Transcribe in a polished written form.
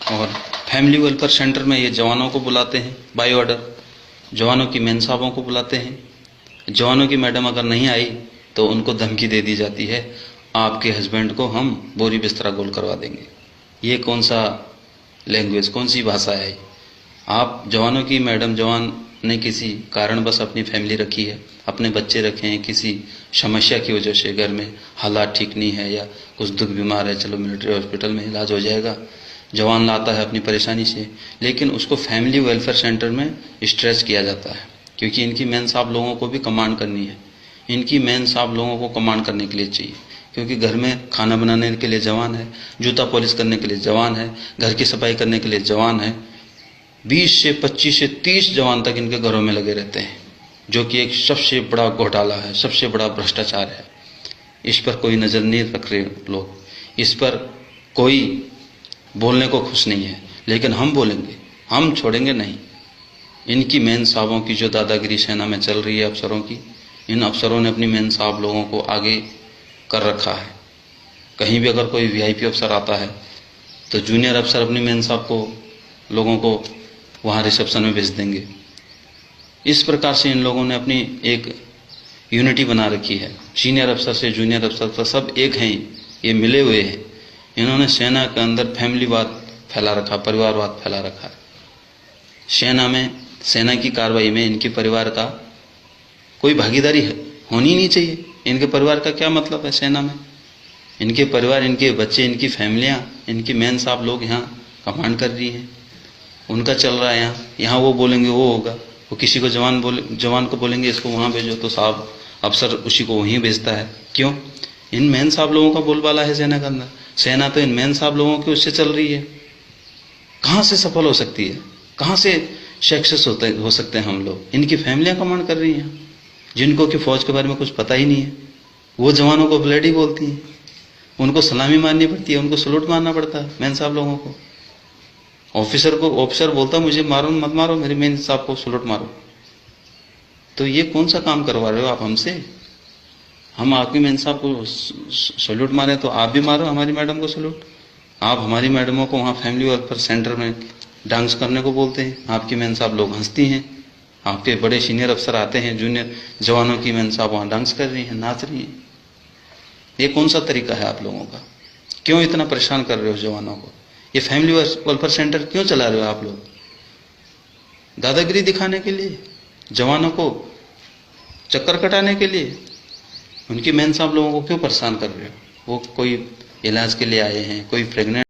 और family welfare centre में ये जवानों को बुलाते हैं बाय ऑर्डर, जवानों की मेन साहबों को बुलाते हैं। जवानों की मैडम अगर नहीं आई तो उनको धमकी दे दी जाती है, आपके हस्बैंड को हम बोरी बिस्तरा गोल करवा देंगे। ये कौन सा लैंग्वेज, कौन सी भाषा है? आप जवानों की मैडम, जवान ने किसी कारणवश अपनी फैमिली रखी है, अपने बच्चे रखे हैं, किसी समस्या की वजह से घर में हालात ठीक नहीं है या कुछ दुख बीमार है, चलो मिलिट्री हॉस्पिटल में इलाज हो जाएगा। जवान लाता है अपनी परेशानी से, लेकिन उसको फैमिली वेलफेयर सेंटर में स्ट्रेच किया जाता है, क्योंकि इनकी मेन साहब लोगों को भी कमांड करनी है। इनकी मेन साहब लोगों को कमांड करने के लिए चाहिए, क्योंकि घर में खाना बनाने के लिए जवान है, जूता पॉलिश करने के लिए जवान है, घर की सफाई करने के लिए जवान है। 20 से 25 से 30 जवान तक इनके घरों में लगे रहते हैं, जो कि एक सबसे बड़ा घोटाला है, सबसे बड़ा भ्रष्टाचार है। इस पर कोई नज़र नहीं रख रहे लोग, इस पर कोई बोलने को खुश नहीं है, लेकिन हम बोलेंगे, हम छोड़ेंगे नहीं। इनकी मेन साहबों की जो दादागिरी सेना में चल रही है अफसरों की, इन अफसरों ने अपनी मेन साहब लोगों को आगे कर रखा है। कहीं भी अगर कोई वीआईपी अफसर आता है तो जूनियर अफसर अपनी मेन साहब को, लोगों को वहाँ रिसेप्शन में भेज देंगे। इस प्रकार से इन लोगों ने अपनी एक यूनिटी बना रखी है। सीनियर अफसर से जूनियर अफसर तक सब एक हैं, ये मिले हुए हैं। इन्होंने सेना के अंदर फैमिलीवाद फैला रखा, परिवारवाद फैला रखा है। सेना में, सेना की कार्रवाई में इनके परिवार का कोई भागीदारी होनी नहीं चाहिए। इनके परिवार का क्या मतलब है सेना में? इनके परिवार, इनके बच्चे, इनकी फैमिलियाँ, इनकी मेन साहब लोग यहाँ कमांड कर रही हैं, उनका चल रहा है। यहाँ वो बोलेंगे वो होगा, वो किसी को जवान को बोलेंगे इसको वहाँ भेजो, तो साहब अफसर उसी को वहीं भेजता है। क्यों? इन मेन साहब लोगों का बोलबाला है सेना के अंदर। सेना तो इन मेन साहब लोगों की उससे चल रही है। कहाँ से सफल हो सकती है? कहाँ से सक्सेस हो सकते हैं हम लोग? इनकी फैमिलियाँ कमांड कर रही हैं, जिनको कि फौज के बारे में कुछ पता ही नहीं है। वो जवानों को ब्लडी बोलती हैं, उनको सलामी मारनी पड़ती है, उनको सलूट मारना पड़ता है मेन साहब लोगों को। ऑफिसर बोलता मुझे मारो मत मारो, मेरे मेन साहब को सलूट मारो। तो ये कौन सा काम करवा रहे हो आप हमसे? हम आपकी मेन साहब को सलूट मारे तो आप भी मारो हमारी मैडम को सलूट। आप हमारी मैडमों को वहाँ फैमिली वेलफेयर सेंटर में डांस करने को बोलते हैं, आपकी मेन साहब लोग हंसती हैं। आपके बड़े सीनियर अफसर आते हैं, जूनियर जवानों की मेन साहब वहाँ डांस कर रही हैं, नाच रही हैं। ये कौन सा तरीका है आप लोगों का? क्यों इतना परेशान कर रहे हो जवानों को? ये फैमिली वेलफेयर सेंटर क्यों चला रहे हो आप लोग? दादागिरी दिखाने के लिए, जवानों को चक्कर कटाने के लिए? उनकी मेन साहब लोगों को क्यों परेशान कर रहे हो? वो कोई इलाज के लिए आए हैं, कोई प्रेग्नेंट